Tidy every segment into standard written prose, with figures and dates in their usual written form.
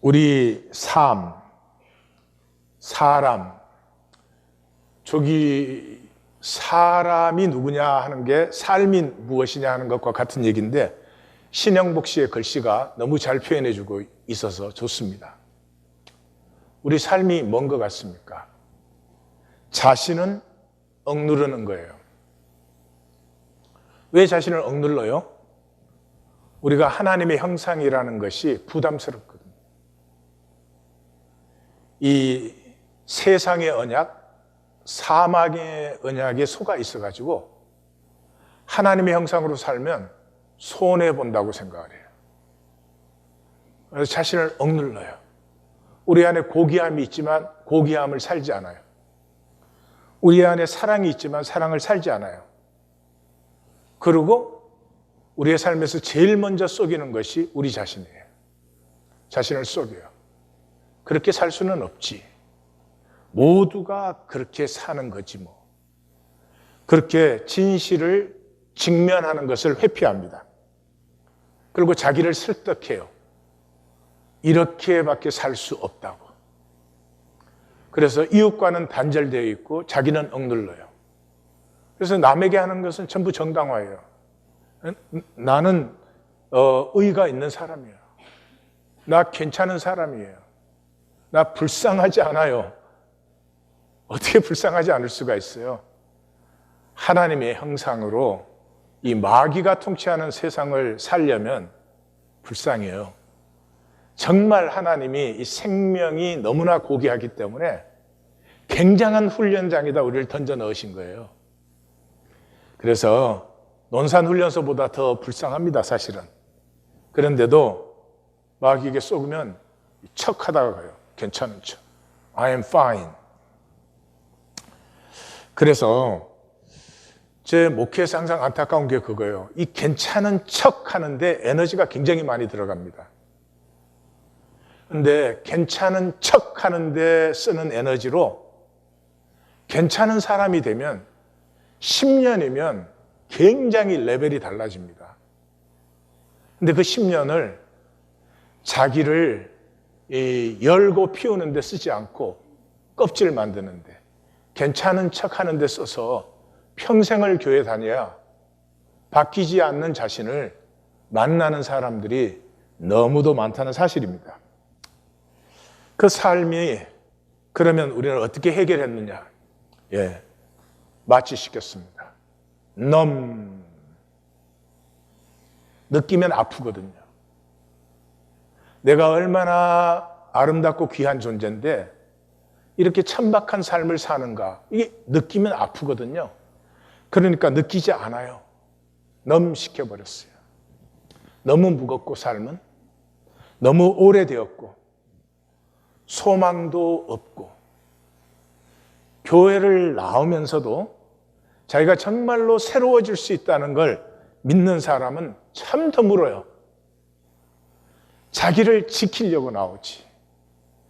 우리 삶, 사람, 저기 사람이 누구냐 하는 게 삶이 무엇이냐 하는 것과 같은 얘기인데 신영복 씨의 글씨가 너무 잘 표현해주고 있어서 좋습니다. 우리 삶이 뭔 것 같습니까? 자신은 억누르는 거예요. 왜 자신을 억눌러요? 우리가 하나님의 형상이라는 것이 부담스럽거든요. 이 세상의 언약, 사막의 언약에 속아 있어가지고 하나님의 형상으로 살면 손해본다고 생각을 해요. 그래서 자신을 억눌러요. 우리 안에 고귀함이 있지만 고귀함을 살지 않아요. 우리 안에 사랑이 있지만 사랑을 살지 않아요. 그리고 우리의 삶에서 제일 먼저 속이는 것이 우리 자신이에요. 자신을 속여요. 그렇게 살 수는 없지. 모두가 그렇게 사는 거지 뭐. 그렇게 진실을 직면하는 것을 회피합니다. 그리고 자기를 설득해요. 이렇게밖에 살 수 없다고. 그래서 이웃과는 단절되어 있고 자기는 억눌러요. 그래서 남에게 하는 것은 전부 정당화예요. 나는 의의가 있는 사람이에요. 나 괜찮은 사람이에요. 나 불쌍하지 않아요. 어떻게 불쌍하지 않을 수가 있어요? 하나님의 형상으로 이 마귀가 통치하는 세상을 살려면 불쌍해요. 정말 하나님이 이 생명이 너무나 고귀하기 때문에 굉장한 훈련장에다 우리를 던져 넣으신 거예요. 그래서 논산훈련소보다 더 불쌍합니다, 사실은. 그런데도 마귀에게 속으면 척하다가 가요. 괜찮은 척. I am fine. 그래서 제 목회에서 항상 안타까운 게 그거예요. 이 괜찮은 척 하는데 에너지가 굉장히 많이 들어갑니다. 근데 괜찮은 척 하는데 쓰는 에너지로 괜찮은 사람이 되면 10년이면 굉장히 레벨이 달라집니다. 근데 그 10년을 자기를 열고 피우는 데 쓰지 않고 껍질을 만드는데 괜찮은 척 하는 데 써서 평생을 교회 다녀야 바뀌지 않는 자신을 만나는 사람들이 너무도 많다는 사실입니다. 그 삶이 그러면 우리는 어떻게 해결했느냐? 마취시켰습니다. 느끼면 아프거든요. 내가 얼마나 아름답고 귀한 존재인데 이렇게 천박한 삶을 사는가? 이게 느끼면 아프거든요. 그러니까 느끼지 않아요. 시켜버렸어요. 너무 무겁고 삶은 너무 오래되었고 소망도 없고 교회를 나오면서도 자기가 정말로 새로워질 수 있다는 걸 믿는 사람은 참 드물어요. 자기를 지키려고 나오지.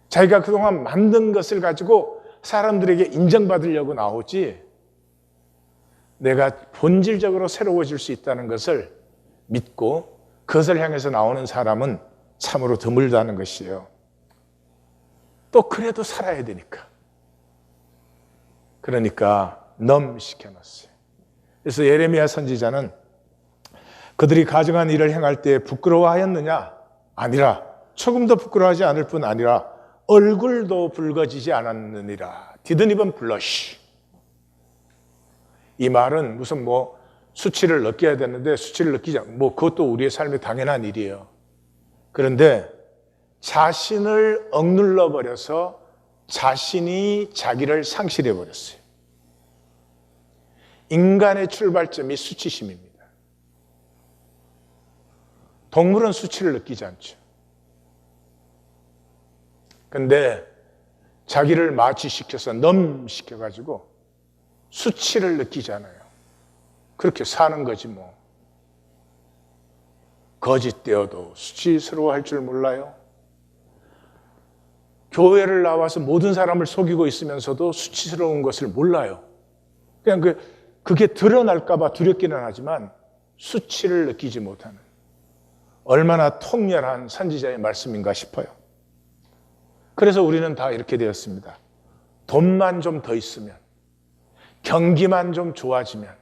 자기가 그동안 만든 것을 가지고 사람들에게 인정받으려고 나오지. 내가 본질적으로 새로워질 수 있다는 것을 믿고 그것을 향해서 나오는 사람은 참으로 드물다는 것이에요. 또 그래도 살아야 되니까. 그러니까 시켜놨어요. 그래서 예레미야 선지자는 그들이 가증한 일을 행할 때 부끄러워하였느냐? 아니라 조금도 부끄러워하지 않을 뿐 아니라 얼굴도 붉어지지 않았느니라. Didn't even blush. 이 말은 무슨 수치를 느껴야 되는데 수치를 느끼지 않고 그것도 우리의 삶에 당연한 일이에요. 그런데 자신을 억눌러 버려서 자신이 자기를 상실해 버렸어요. 인간의 출발점이 수치심입니다. 동물은 수치를 느끼지 않죠. 근데 자기를 마취시켜서 시켜가지고 수치를 느끼잖아요. 그렇게 사는 거지 뭐. 거짓되어도 수치스러워할 줄 몰라요. 교회를 나와서 모든 사람을 속이고 있으면서도 수치스러운 것을 몰라요. 그냥 그게 드러날까 봐 두렵기는 하지만 수치를 느끼지 못하는 얼마나 통렬한 선지자의 말씀인가 싶어요. 그래서 우리는 다 이렇게 되었습니다. 돈만 좀 더 있으면, 경기만 좀 좋아지면,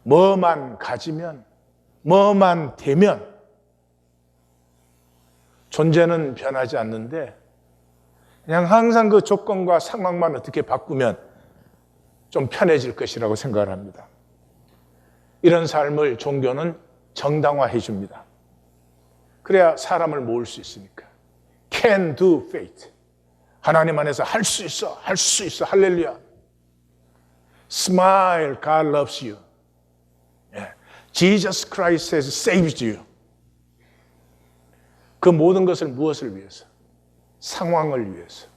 뭐만 가지면, 뭐만 되면 존재는 변하지 않는데 그냥 항상 그 조건과 상황만 어떻게 바꾸면 좀 편해질 것이라고 생각을 합니다. 이런 삶을 종교는 정당화해 줍니다. 그래야 사람을 모을 수 있으니까. Can do faith. 하나님 안에서 할 수 있어, 할 수 있어, 할렐루야. Smile, God loves you. Jesus Christ has saved you. 그 모든 것을 무엇을 위해서? 상황을 위해서.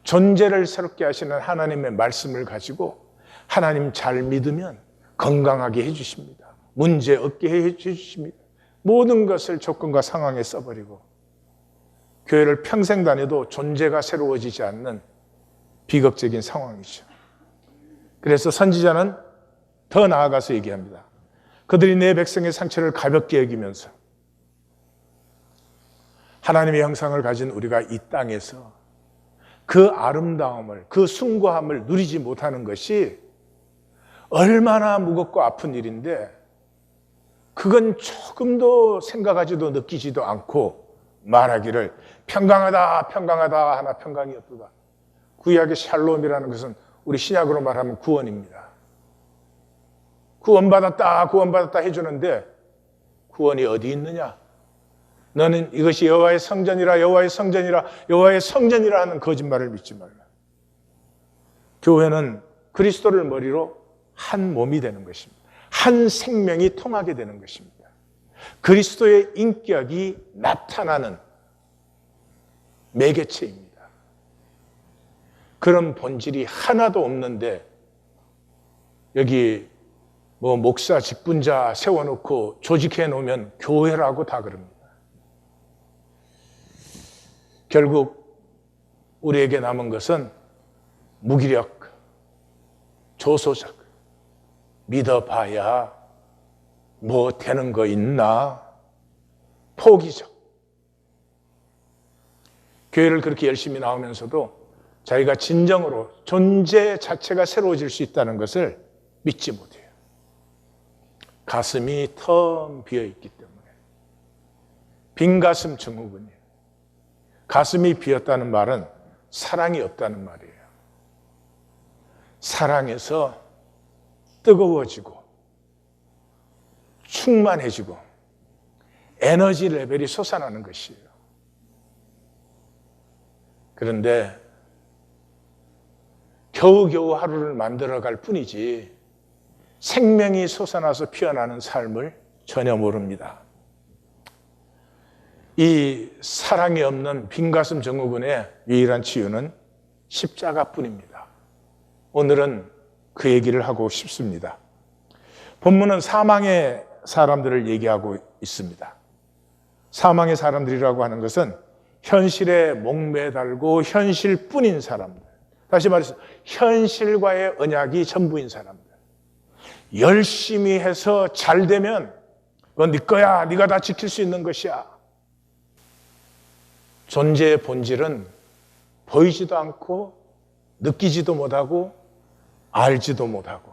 존재를 새롭게 하시는 하나님의 말씀을 가지고 하나님 잘 믿으면 건강하게 해주십니다. 문제 없게 해주십니다. 모든 것을 조건과 상황에 써버리고 교회를 평생 다녀도 존재가 새로워지지 않는 비극적인 상황이죠. 그래서 선지자는 더 나아가서 얘기합니다. 그들이 내 백성의 상처를 가볍게 여기면서 하나님의 형상을 가진 우리가 이 땅에서 그 아름다움을, 그 숭고함을 누리지 못하는 것이 얼마나 무겁고 아픈 일인데 그건 조금도 생각하지도 느끼지도 않고 말하기를 평강하다, 평강하다 하나 평강이 없도다. 구약의 샬롬이라는 것은 우리 신약으로 말하면 구원입니다. 구원받았다, 구원받았다 해주는데 구원이 어디 있느냐? 너는 이것이 여호와의 성전이라, 여호와의 성전이라, 여호와의 성전이라 하는 거짓말을 믿지 말라. 교회는 그리스도를 머리로 한 몸이 되는 것입니다. 한 생명이 통하게 되는 것입니다. 그리스도의 인격이 나타나는 매개체입니다. 그런 본질이 하나도 없는데 여기 뭐 목사 직분자 세워놓고 조직해 놓으면 교회라고 다 그럽니다. 결국 우리에게 남은 것은 무기력, 조소적, 믿어봐야 뭐 되는 거 있나, 포기적. 교회를 그렇게 열심히 나오면서도 자기가 진정으로 존재 자체가 새로워질 수 있다는 것을 믿지 못해요. 가슴이 텅 비어있기 때문에. 빈 가슴 증후군이에요. 가슴이 비었다는 말은 사랑이 없다는 말이에요. 사랑에서 뜨거워지고 충만해지고 에너지 레벨이 솟아나는 것이에요. 그런데 겨우겨우 하루를 만들어갈 뿐이지 생명이 솟아나서 피어나는 삶을 전혀 모릅니다. 이 사랑이 없는 빈가슴 증후군의 유일한 치유는 십자가뿐입니다. 오늘은 그 얘기를 하고 싶습니다. 본문은 사망의 사람들을 얘기하고 있습니다. 사망의 사람들이라고 하는 것은 현실에 목매달고 현실뿐인 사람들. 다시 말해서 현실과의 언약이 전부인 사람들. 열심히 해서 잘 되면 그건 네 거야. 네가 다 지킬 수 있는 것이야. 존재의 본질은 보이지도 않고 느끼지도 못하고 알지도 못하고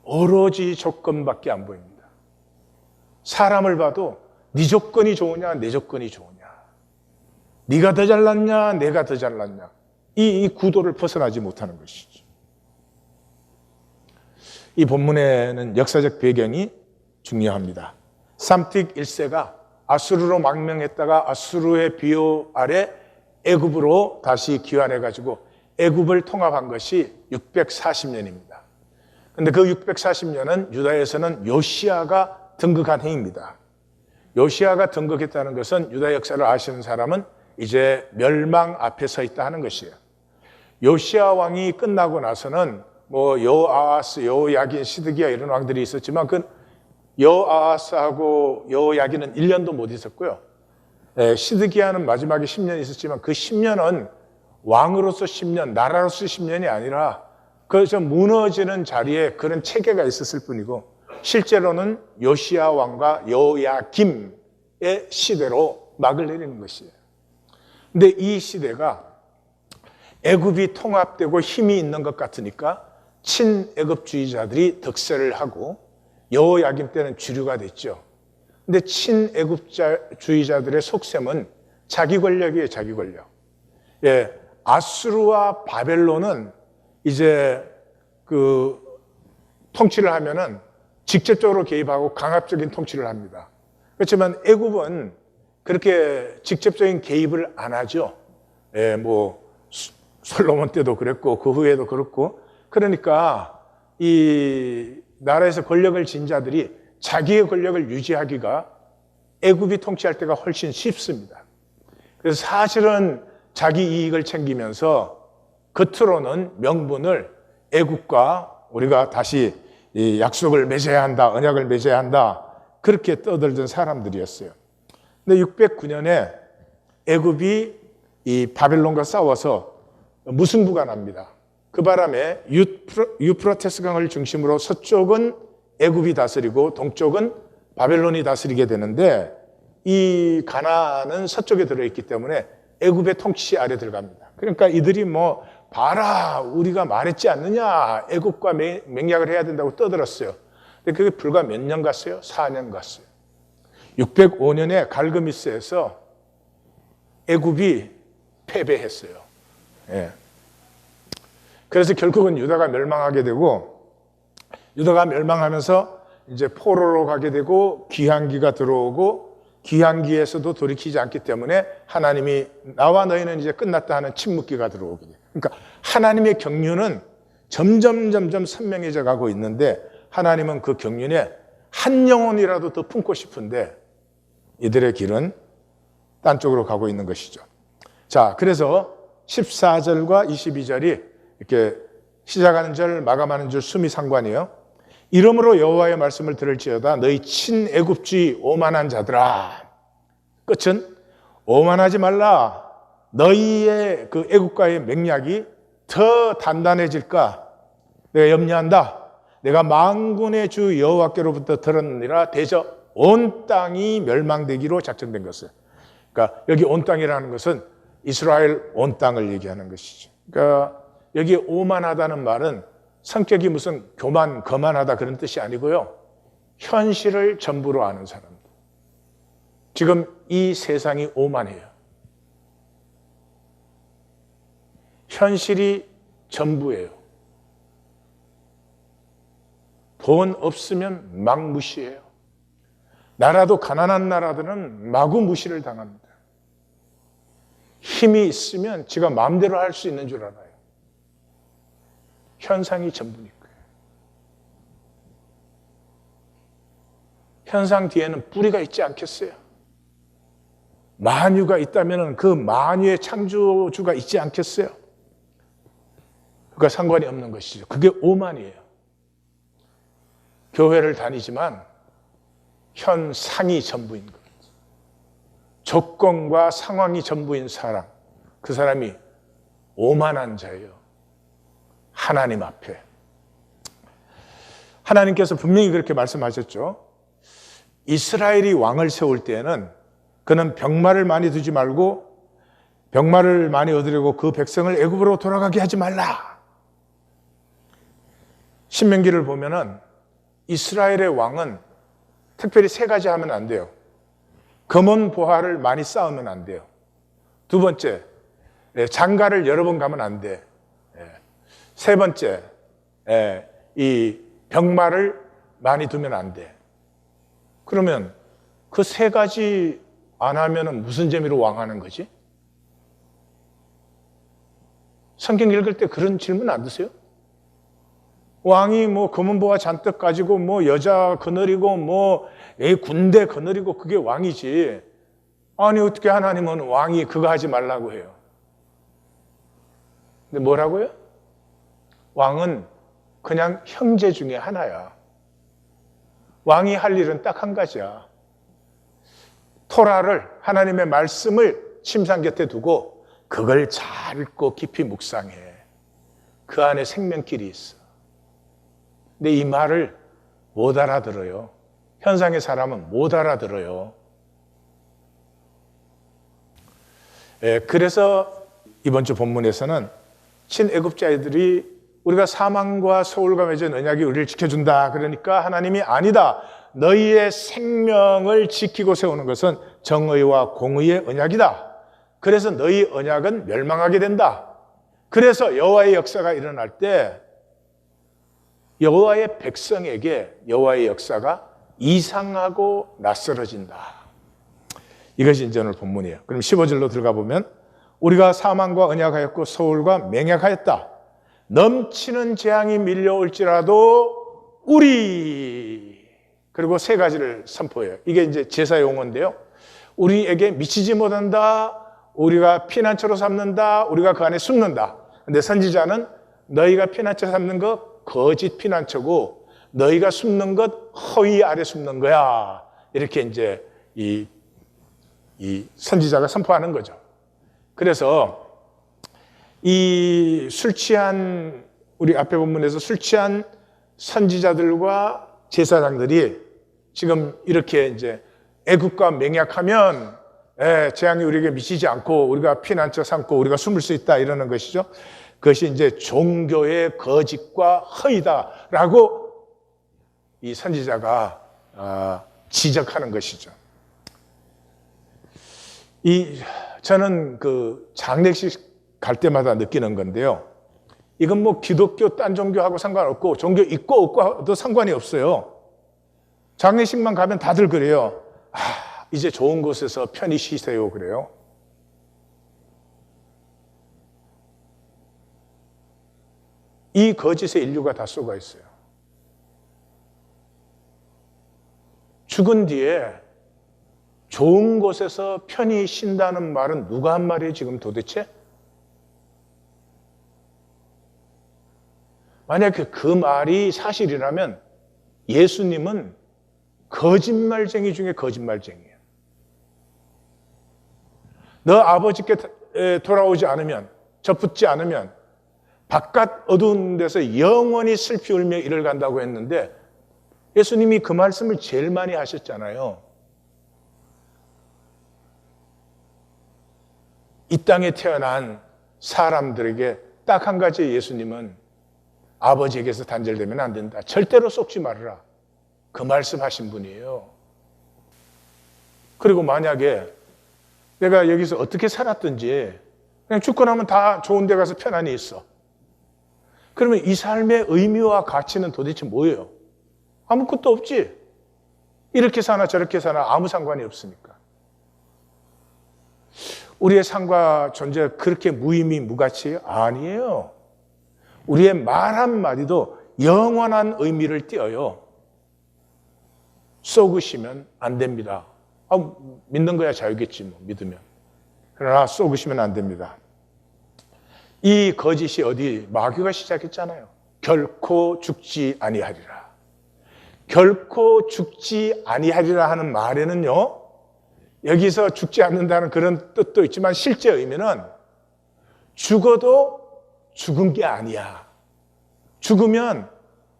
오로지 조건밖에 안 보입니다. 사람을 봐도 네 조건이 좋으냐 내 조건이 좋으냐, 네가 더 잘났냐 내가 더 잘났냐, 이 구도를 벗어나지 못하는 것이죠. 이 본문에는 역사적 배경이 중요합니다. 삼틱 1세가 아수르로 망명했다가 아수르의 비호 아래 애굽으로 다시 귀환해가지고 애굽을 통합한 것이 640년입니다. 그런데 그 640년은 유다에서는 요시아가 등극한 해입니다. 요시아가 등극했다는 것은 유다 역사를 아시는 사람은 이제 멸망 앞에 서 있다 하는 것이에요. 요시아 왕이 끝나고 나서는 뭐 여호아하스, 여호야긴, 시드기야 이런 왕들이 있었지만 그 여호아하스하고 여호야긴은 1년도 못 있었고요. 시드기야는 마지막에 10년 있었지만 그 10년은 왕으로서 10년, 나라로서 10년이 아니라 그저 무너지는 자리에 그런 체계가 있었을 뿐이고 실제로는 요시아 왕과 여호야김의 시대로 막을 내리는 것이에요. 근데 이 시대가 애굽이 통합되고 힘이 있는 것 같으니까 친애굽주의자들이 득세를 하고 여호야김 때는 주류가 됐죠. 근데 친애굽주의자들의 속셈은 자기 권력이에요, 자기 권력. 예, 아수르와 바벨론은 이제 그 통치를 하면은 직접적으로 개입하고 강압적인 통치를 합니다. 그렇지만 애굽은 그렇게 직접적인 개입을 안 하죠. 예, 뭐 솔로몬 때도 그랬고 그 후에도 그렇고. 그러니까 이 나라에서 권력을 진 자들이 자기의 권력을 유지하기가 애굽이 통치할 때가 훨씬 쉽습니다. 그래서 사실은 자기 이익을 챙기면서 겉으로는 명분을 애굽과 우리가 다시 이 약속을 맺어야 한다, 언약을 맺어야 한다, 그렇게 떠들던 사람들이었어요. 근데 609년에 애굽이 이 바벨론과 싸워서 무승부가 납니다. 그 바람에 유프라테스 강을 중심으로 서쪽은 애굽이 다스리고 동쪽은 바벨론이 다스리게 되는데, 이 가나안은 서쪽에 들어있기 때문에 애굽의 통치 아래 들어갑니다. 그러니까 이들이 뭐 봐라, 우리가 말했지 않느냐, 애굽과 맹약을 해야 된다고 떠들었어요. 근데 그게 불과 몇 년 갔어요? 4년 갔어요. 605년에 갈그미스에서 애굽이 패배했어요. 예. 그래서 결국은 유다가 멸망하게 되고, 유다가 멸망하면서 이제 포로로 가게 되고 귀환기가 들어오고, 귀환기에서도 돌이키지 않기 때문에 하나님이 나와 너희는 이제 끝났다 하는 침묵기가 들어오게 돼요. 그러니까 하나님의 경륜은 점점 선명해져 가고 있는데, 하나님은 그 경륜에 한 영혼이라도 더 품고 싶은데 이들의 길은 딴 쪽으로 가고 있는 것이죠. 자, 그래서 14절과 22절이 이렇게 시작하는 절 마감하는 줄 숨이 상관이에요. 이러므로 여호와의 말씀을 들을지어다 너희 친애굽주의 오만한 자들아. 끝은 오만하지 말라. 너희의 그 애굽과의 맹약이 더 단단해질까 내가 염려한다. 내가 만군의 주 여호와께로부터 들었느니라. 대저 온 땅이 멸망되기로 작정된 것을. 그러니까 여기 온 땅이라는 것은 이스라엘 온 땅을 얘기하는 것이죠. 그러니까 여기 오만하다는 말은 성격이 무슨 교만, 거만하다 그런 뜻이 아니고요. 현실을 전부로 아는 사람들. 지금 이 세상이 오만해요. 현실이 전부예요. 돈 없으면 막 무시해요. 나라도 가난한 나라들은 마구 무시를 당합니다. 힘이 있으면 지가 마음대로 할 수 있는 줄 알아요. 현상이 전부니까요. 현상 뒤에는 뿌리가 있지 않겠어요? 만유가 있다면 그 만유의 창조주가 있지 않겠어요? 그러니까 상관이 없는 것이죠. 그게 오만이에요. 교회를 다니지만 현상이 전부인 것. 조건과 상황이 전부인 사람, 그 사람이 오만한 자예요. 하나님 앞에. 하나님께서 분명히 그렇게 말씀하셨죠. 이스라엘이 왕을 세울 때에는 그는 병마를 많이 두지 말고 병마를 많이 얻으려고 그 백성을 애굽으로 돌아가게 하지 말라. 신명기를 보면은 이스라엘의 왕은 특별히 세 가지 하면 안 돼요. 검은 보화를 많이 쌓으면 안 돼요. 두 번째, 장가를 여러 번 가면 안 돼. 세 번째, 이 병마를 많이 두면 안 돼. 그러면 그 세 가지 안 하면 무슨 재미로 왕하는 거지? 성경 읽을 때 그런 질문 안 드세요? 왕이 뭐 검은 보화 잔뜩 가지고 뭐 여자 거느리고 뭐 군대 거느리고 그게 왕이지. 아니 어떻게 하나님은 왕이 그거 하지 말라고 해요. 근데 뭐라고요? 왕은 그냥 형제 중에 하나야. 왕이 할 일은 딱 한 가지야. 토라를, 하나님의 말씀을 침상 곁에 두고 그걸 잘 읽고 깊이 묵상해. 그 안에 생명길이 있어. 근데 이 말을 못 알아들어요. 현상의 사람은 못 알아들어요. 그래서 이번 주 본문에서는 친애굽자들이 우리가 사망과 소울과 맺은 언약이 우리를 지켜준다. 그러니까 하나님이 아니다. 너희의 생명을 지키고 세우는 것은 정의와 공의의 언약이다. 그래서 너희 언약은 멸망하게 된다. 그래서 여호와의 역사가 일어날 때 여호와의 백성에게 여호와의 역사가 이상하고 낯설어진다. 이것이 이제 오늘 본문이에요. 그럼 15절로 들어가 보면 우리가 사망과 언약하였고 소울과 맹약하였다. 넘치는 재앙이 밀려올지라도 우리, 그리고 세 가지를 선포해요. 이게 이제 제사 용어인데요. 우리에게 미치지 못한다. 우리가 피난처로 삼는다. 우리가 그 안에 숨는다. 근데 선지자는 너희가 피난처 삼는 것 거짓 피난처고 너희가 숨는 것 허위 아래 숨는 거야. 이렇게 이제 이 선지자가 선포하는 거죠. 그래서 이 술 취한, 우리 앞에 본문에서 술 취한 선지자들과 제사장들이 지금 이렇게 이제 애국과 맹약하면 재앙이 우리에게 미치지 않고 우리가 피난처 삼고 우리가 숨을 수 있다 이러는 것이죠. 그것이 이제 종교의 거짓과 허위다라고 이 선지자가 지적하는 것이죠. 저는 그 장례식 갈 때마다 느끼는 건데요. 이건 뭐 기독교 딴 종교하고 상관없고 종교 있고 없고도 상관이 없어요. 장례식만 가면 다들 그래요. 이제 좋은 곳에서 편히 쉬세요 그래요. 이 거짓에 인류가 다 쏘가 있어요. 죽은 뒤에 좋은 곳에서 편히 쉰다는 말은 누가 한 말이에요 지금 도대체? 만약에 그 말이 사실이라면 예수님은 거짓말쟁이 중에 거짓말쟁이에요. 너 아버지께 돌아오지 않으면, 접붙지 않으면 바깥 어두운 데서 영원히 슬피 울며 이를 간다고 했는데 예수님이 그 말씀을 제일 많이 하셨잖아요. 이 땅에 태어난 사람들에게 딱 한 가지 예수님은 아버지에게서 단절되면 안 된다. 절대로 속지 말아라. 그 말씀하신 분이에요. 그리고 만약에 내가 여기서 어떻게 살았든지 그냥 죽고 나면 다 좋은 데 가서 편안히 있어. 그러면 이 삶의 의미와 가치는 도대체 뭐예요? 아무것도 없지. 이렇게 사나 저렇게 사나 아무 상관이 없으니까. 우리의 삶과 존재가 그렇게 무의미 무가치예요? 아니에요. 우리의 말 한마디도 영원한 의미를 띄어요. 쏘으시면 안 됩니다. 믿는 거야 자유겠지 뭐 믿으면. 그러나 쏘으시면 안 됩니다. 이 거짓이 어디 마귀가 시작했잖아요. 결코 죽지 아니하리라. 결코 죽지 아니하리라 하는 말에는요. 여기서 죽지 않는다는 그런 뜻도 있지만 실제 의미는 죽어도 죽은 게 아니야. 죽으면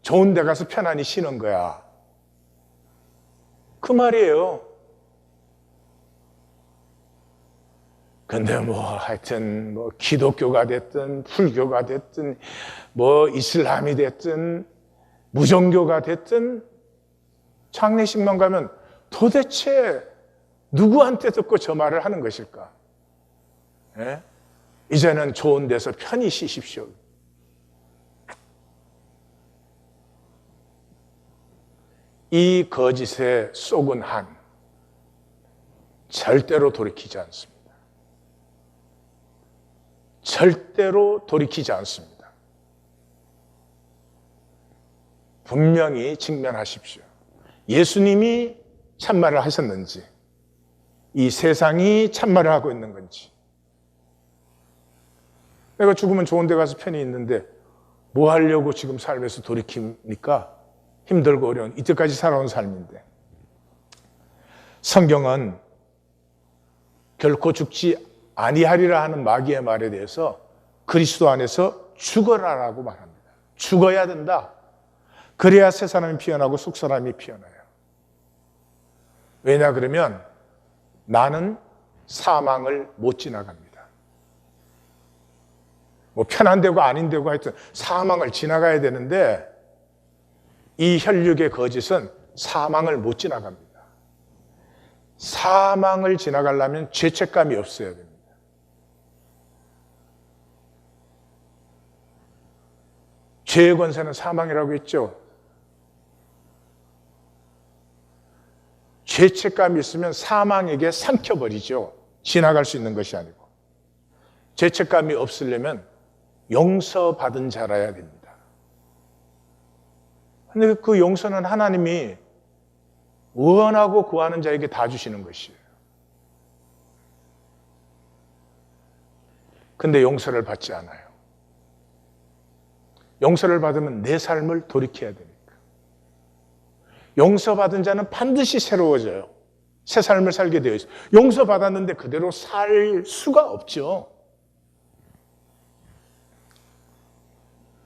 좋은 데 가서 편안히 쉬는 거야. 그 말이에요. 근데 뭐 하여튼 뭐 기독교가 됐든 불교가 됐든 뭐 이슬람이 됐든 무종교가 됐든 장례식만 가면 도대체 누구한테 듣고 저 말을 하는 것일까? 예? 이제는 좋은 데서 편히 쉬십시오. 이 거짓에 속은 한 절대로 돌이키지 않습니다. 절대로 돌이키지 않습니다. 분명히 직면하십시오. 예수님이 참말을 하셨는지, 이 세상이 참말을 하고 있는 건지. 내가 죽으면 좋은 데 가서 편히 있는데 뭐 하려고 지금 삶에서 돌이킵니까? 힘들고 어려운 이때까지 살아온 삶인데. 성경은 결코 죽지 아니하리라 하는 마귀의 말에 대해서 그리스도 안에서 죽어라라고 말합니다. 죽어야 된다. 그래야 새 사람이 피어나고 속 사람이 피어나요. 왜냐 그러면 나는 사망을 못 지나갑니다. 뭐 편한 데고 아닌 데고 하여튼 사망을 지나가야 되는데 이 혈육의 거짓은 사망을 못 지나갑니다. 사망을 지나가려면 죄책감이 없어야 됩니다. 죄의 권세는 사망이라고 했죠. 죄책감이 있으면 사망에게 삼켜버리죠. 지나갈 수 있는 것이 아니고. 죄책감이 없으려면 용서받은 자라야 됩니다. 그런데 그 용서는 하나님이 원하고 구하는 자에게 다 주시는 것이에요. 근데 용서를 받지 않아요. 용서를 받으면 내 삶을 돌이켜야 되니까. 용서받은 자는 반드시 새로워져요. 새 삶을 살게 되어 있어요. 용서받았는데 그대로 살 수가 없죠.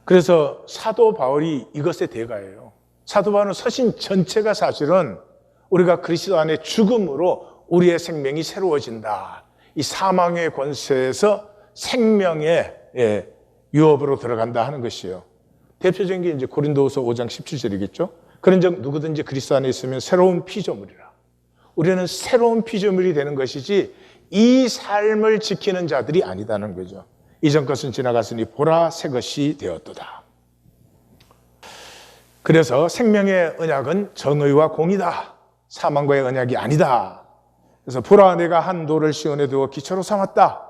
그래서 사도 바울이 이것의 대가예요. 사도 바울은 서신 전체가 사실은 우리가 그리스도 안에 죽음으로 우리의 생명이 새로워진다. 이 사망의 권세에서 생명의 유업으로 들어간다 하는 것이에요. 대표적인 게 이제 고린도후서 5장 17절이겠죠. 그런즉 누구든지 그리스도 안에 있으면 새로운 피조물이라. 우리는 새로운 피조물이 되는 것이지 이 삶을 지키는 자들이 아니다는 거죠. 이전 것은 지나갔으니 보라 새 것이 되었도다. 그래서 생명의 언약은 정의와 공이다. 사망과의 언약이 아니다. 그래서 보라 내가 한 돌을 시온에 두어 기초로 삼았다.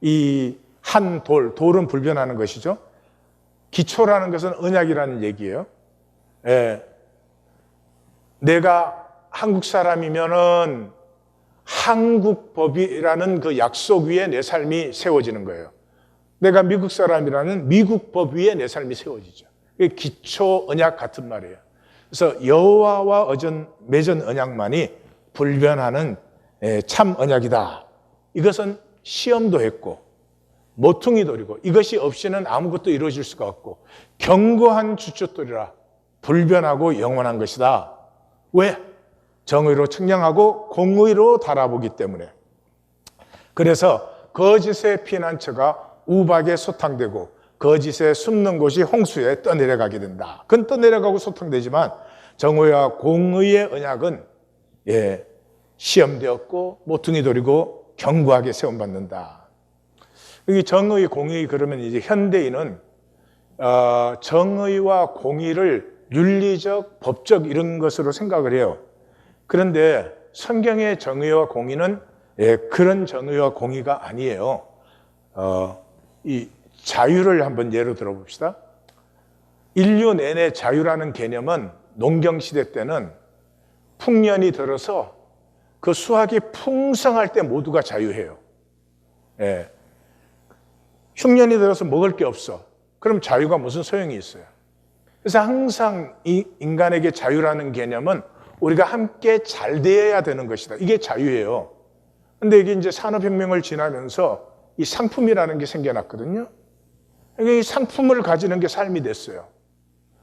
이 한 돌은 불변하는 것이죠. 기초라는 것은 언약이라는 얘기예요. 내가 한국 사람이면은 한국 법이라는 그 약속 위에 내 삶이 세워지는 거예요. 내가 미국 사람이라는 미국 법 위에 내 삶이 세워지죠. 이게 기초 언약 같은 말이에요. 그래서 여호와와 맺은 언약만이 불변하는 참 언약이다. 이것은 시험도 했고 모퉁이도 이고 이것이 없이는 아무것도 이루어질 수가 없고 견고한 주춧돌이라 불변하고 영원한 것이다. 왜? 정의로 측량하고 공의로 달아보기 때문에. 그래서 거짓의 피난처가 우박에 소탕되고 거짓에 숨는 곳이 홍수에 떠내려가게 된다. 그건 떠내려가고 소탕되지만 정의와 공의의 언약은 시험되었고 모퉁이 돌이고 견고하게 세움받는다. 여기 정의, 공의 그러면 이제 현대인은 정의와 공의를 윤리적, 법적 이런 것으로 생각을 해요. 그런데 성경의 정의와 공의는 그런 정의와 공의가 아니에요. 이 자유를 한번 예로 들어봅시다. 인류 내내 자유라는 개념은 농경시대 때는 풍년이 들어서 그 수확이 풍성할 때 모두가 자유해요. 흉년이 들어서 먹을 게 없어. 그럼 자유가 무슨 소용이 있어요? 그래서 항상 이 인간에게 자유라는 개념은 우리가 함께 잘 되어야 되는 것이다. 이게 자유예요. 근데 이게 이제 산업혁명을 지나면서 이 상품이라는 게 생겨났거든요. 이 상품을 가지는 게 삶이 됐어요.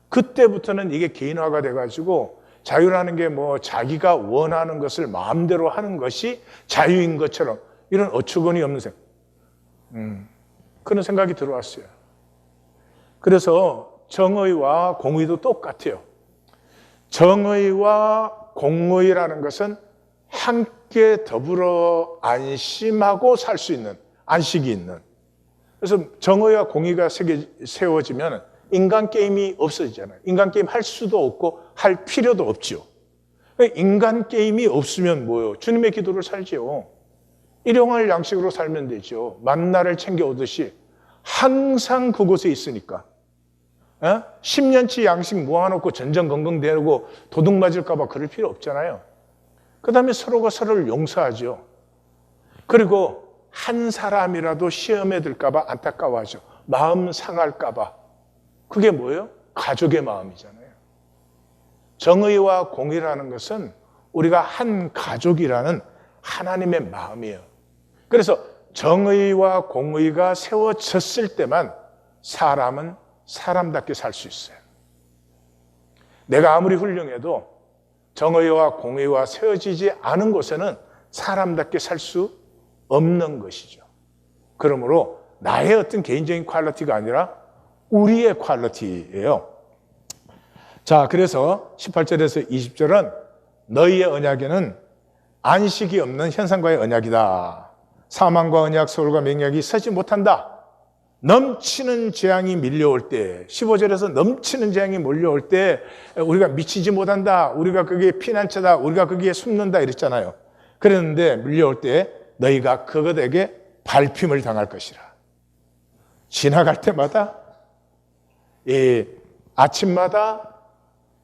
그때부터는 이게 개인화가 돼가지고 자유라는 게 뭐 자기가 원하는 것을 마음대로 하는 것이 자유인 것처럼 이런 어처구니 없는 생각. 그런 생각이 들어왔어요. 그래서 정의와 공의도 똑같아요. 정의와 공의라는 것은 함께 더불어 안심하고 살 수 있는, 안식이 있는. 그래서 정의와 공의가 세워지면 인간 게임이 없어지잖아요. 인간 게임 할 수도 없고 할 필요도 없지요. 인간 게임이 없으면 뭐예요? 주님의 기도를 살지요. 일용할 양식으로 살면 되죠. 만나를 챙겨오듯이 항상 그곳에 있으니까. 10년치 양식 모아놓고 전전긍긍대고 도둑 맞을까 봐 그럴 필요 없잖아요. 그 다음에 서로가 서로를 용서하죠. 그리고 한 사람이라도 시험에 들까 봐 안타까워하죠. 마음 상할까 봐. 그게 뭐예요? 가족의 마음이잖아요. 정의와 공의라는 것은 우리가 한 가족이라는 하나님의 마음이에요. 그래서 정의와 공의가 세워졌을 때만 사람은 사람답게 살 수 있어요. 내가 아무리 훌륭해도 정의와 공의와 세워지지 않은 곳에는 사람답게 살 수 없는 것이죠. 그러므로 나의 어떤 개인적인 퀄리티가 아니라 우리의 퀄리티예요. 자, 그래서 18절에서 20절은 너희의 언약에는 안식이 없는 현상과의 언약이다. 사망과 언약, 서울과 맹약이 서지 못한다. 넘치는 재앙이 밀려올 때, 15절에서 넘치는 재앙이 몰려올 때 우리가 미치지 못한다. 우리가 거기에 피난처다. 우리가 거기에 숨는다 이랬잖아요. 그랬는데 밀려올 때 너희가 그것에게 밟힘을 당할 것이라. 지나갈 때마다 아침마다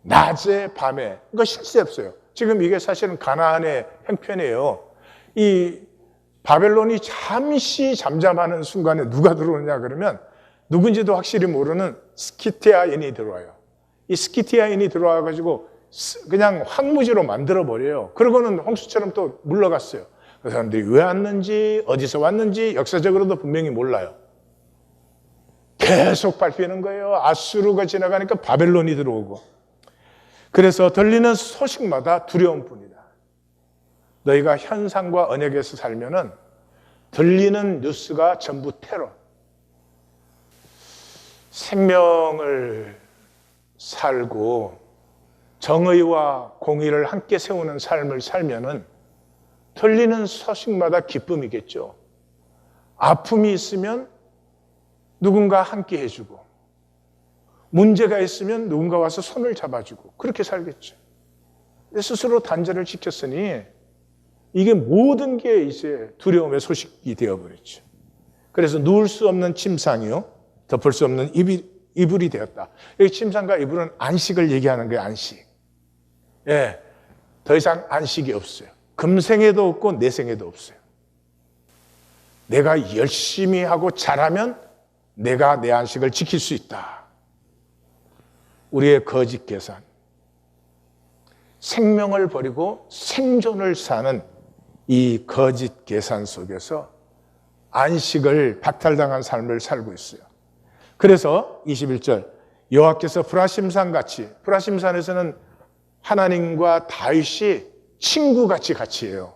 낮에 밤에, 그러니까 쉴 새 없어요. 지금 이게 사실은 가나안의 형편이에요. 이 바벨론이 잠시 잠잠하는 순간에 누가 들어오느냐 그러면 누군지도 확실히 모르는 스키티아인이 들어와요. 이 스키티아인이 들어와가지고 그냥 황무지로 만들어버려요. 그러고는 홍수처럼 또 물러갔어요. 그 사람들이 왜 왔는지, 어디서 왔는지 역사적으로도 분명히 몰라요. 계속 밟히는 거예요. 아수르가 지나가니까 바벨론이 들어오고. 그래서 들리는 소식마다 두려움뿐이다. 너희가 현상과 언약에서 살면은 들리는 뉴스가 전부 테러. 생명을 살고 정의와 공의를 함께 세우는 삶을 살면은 들리는 소식마다 기쁨이겠죠. 아픔이 있으면 누군가 함께 해주고, 문제가 있으면 누군가 와서 손을 잡아주고, 그렇게 살겠죠. 스스로 단절을 지켰으니 이게 모든 게 이제 두려움의 소식이 되어버렸죠. 그래서 누울 수 없는 침상이요, 덮을 수 없는 이불이 되었다. 여기 침상과 이불은 안식을 얘기하는 거예요. 안식. 예, 더 이상 안식이 없어요. 금생에도 없고 내생에도 없어요. 내가 열심히 하고 잘하면 내가 내 안식을 지킬 수 있다. 우리의 거짓 계산. 생명을 버리고 생존을 사는 이 거짓 계산 속에서 안식을 박탈당한 삶을 살고 있어요. 그래서 21절, 여호와께서 브라심산같이, 브라심산에서는 하나님과 다윗이 친구같이 같이 해요.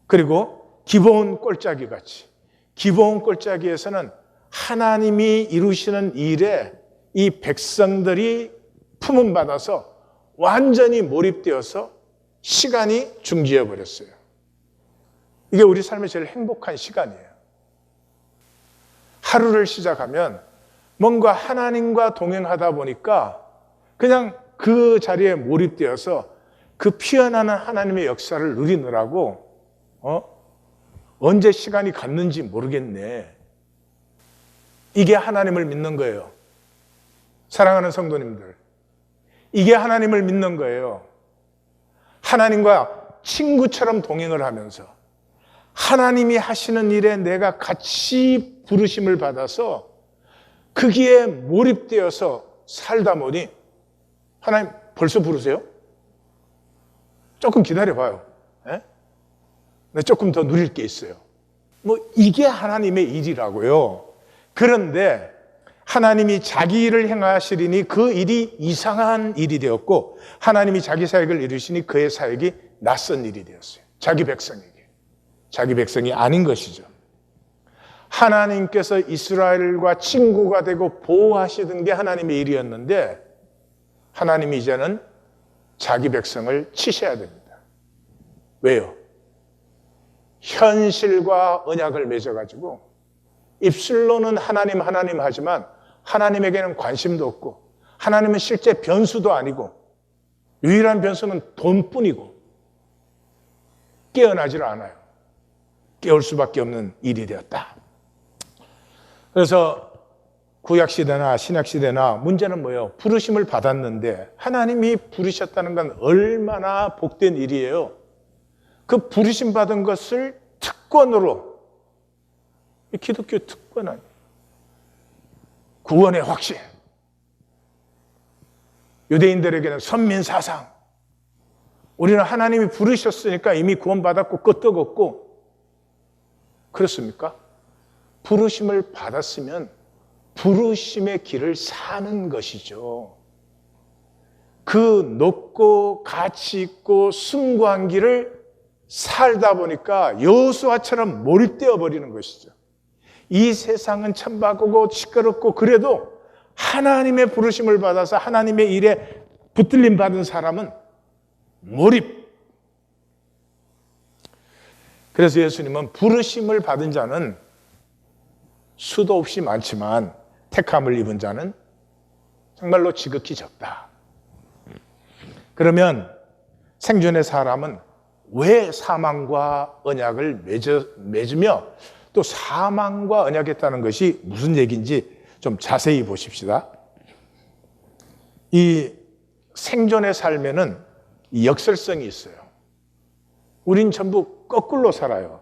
그리고 기브온 꼴짜기같이, 기브온 꼴짜기에서는 하나님이 이루시는 일에 이 백성들이 품은 받아서 완전히 몰입되어서 시간이 중지해 버렸어요. 이게 우리 삶의 제일 행복한 시간이에요. 하루를 시작하면 뭔가 하나님과 동행하다 보니까 그냥 그 자리에 몰입되어서 그 피어나는 하나님의 역사를 누리느라고 언제 시간이 갔는지 모르겠네. 이게 하나님을 믿는 거예요. 사랑하는 성도님들, 이게 하나님을 믿는 거예요. 하나님과 친구처럼 동행을 하면서 하나님이 하시는 일에 내가 같이 부르심을 받아서 거기에 몰입되어서 살다 보니, 하나님 벌써 부르세요? 조금 기다려봐요. 네, 조금 더 누릴 게 있어요. 이게 하나님의 일이라고요. 그런데 하나님이 자기 일을 행하시리니 그 일이 이상한 일이 되었고, 하나님이 자기 사역을 이루시니 그의 사역이 낯선 일이 되었어요. 자기 백성에게. 자기 백성이 아닌 것이죠. 하나님께서 이스라엘과 친구가 되고 보호하시던 게 하나님의 일이었는데, 하나님이 이제는 자기 백성을 치셔야 됩니다. 왜요? 현실과 언약을 맺어가지고 입술로는 하나님 하나님 하지만 하나님에게는 관심도 없고, 하나님은 실제 변수도 아니고 유일한 변수는 돈뿐이고 깨어나질 않아요. 깨울 수밖에 없는 일이 되었다. 그래서 구약시대나 신약시대나 문제는 뭐예요? 부르심을 받았는데 하나님이 부르셨다는 건 얼마나 복된 일이에요. 그 부르심 받은 것을 특권으로, 기독교 특권 아니에요. 구원의 확신. 유대인들에게는 선민사상. 우리는 하나님이 부르셨으니까 이미 구원받았고 끄떡없고, 그렇습니까? 부르심을 받았으면 부르심의 길을 사는 것이죠. 그 높고 가치 있고 숭고한 길을 살다 보니까 여호수아처럼 몰입되어 버리는 것이죠. 이 세상은 천박하고 시끄럽고 그래도 하나님의 부르심을 받아서 하나님의 일에 붙들림 받은 사람은 몰입. 그래서 예수님은 부르심을 받은 자는 수도 없이 많지만 택함을 입은 자는 정말로 지극히 적다. 그러면 생존의 사람은 왜 사망과 언약을 맺으며 또 사망과 언약했다는 것이 무슨 얘기인지 좀 자세히 보십시다. 이 생존의 삶에는 역설성이 있어요. 우린 전부 거꾸로 살아요.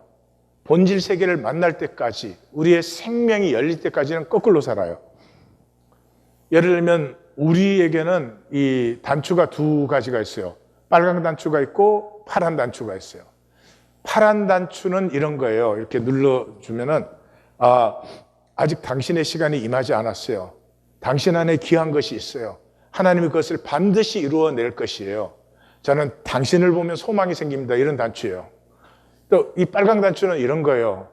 본질 세계를 만날 때까지, 우리의 생명이 열릴 때까지는 거꾸로 살아요. 예를 들면 우리에게는 이 단추가 두 가지가 있어요. 빨간 단추가 있고 파란 단추가 있어요. 파란 단추는 이런 거예요. 이렇게 눌러주면은 아직 당신의 시간이 임하지 않았어요. 당신 안에 귀한 것이 있어요. 하나님이 그것을 반드시 이루어낼 것이에요. 저는 당신을 보면 소망이 생깁니다. 이런 단추예요. 또 이 빨간 단추는 이런 거예요.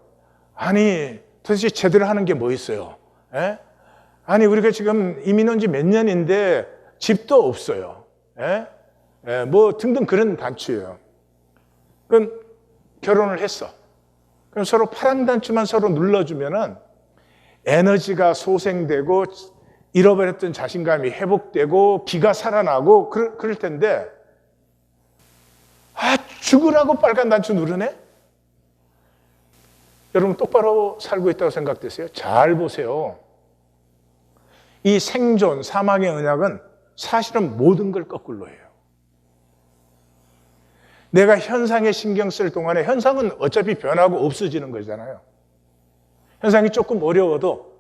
아니 도대체 제대로 하는 게 뭐 있어요? 에? 아니 우리가 지금 이민 온 지 몇 년인데 집도 없어요. 뭐 등등 그런 단추예요. 그럼 결혼을 했어. 그럼 서로 파란 단추만 서로 눌러주면은 에너지가 소생되고 잃어버렸던 자신감이 회복되고 기가 살아나고 그럴 텐데 죽으라고 빨간 단추 누르네? 여러분 똑바로 살고 있다고 생각되세요? 잘 보세요. 이 생존, 사망의 언약은 사실은 모든 걸 거꾸로 해요. 내가 현상에 신경 쓸 동안에 현상은 어차피 변하고 없어지는 거잖아요. 현상이 조금 어려워도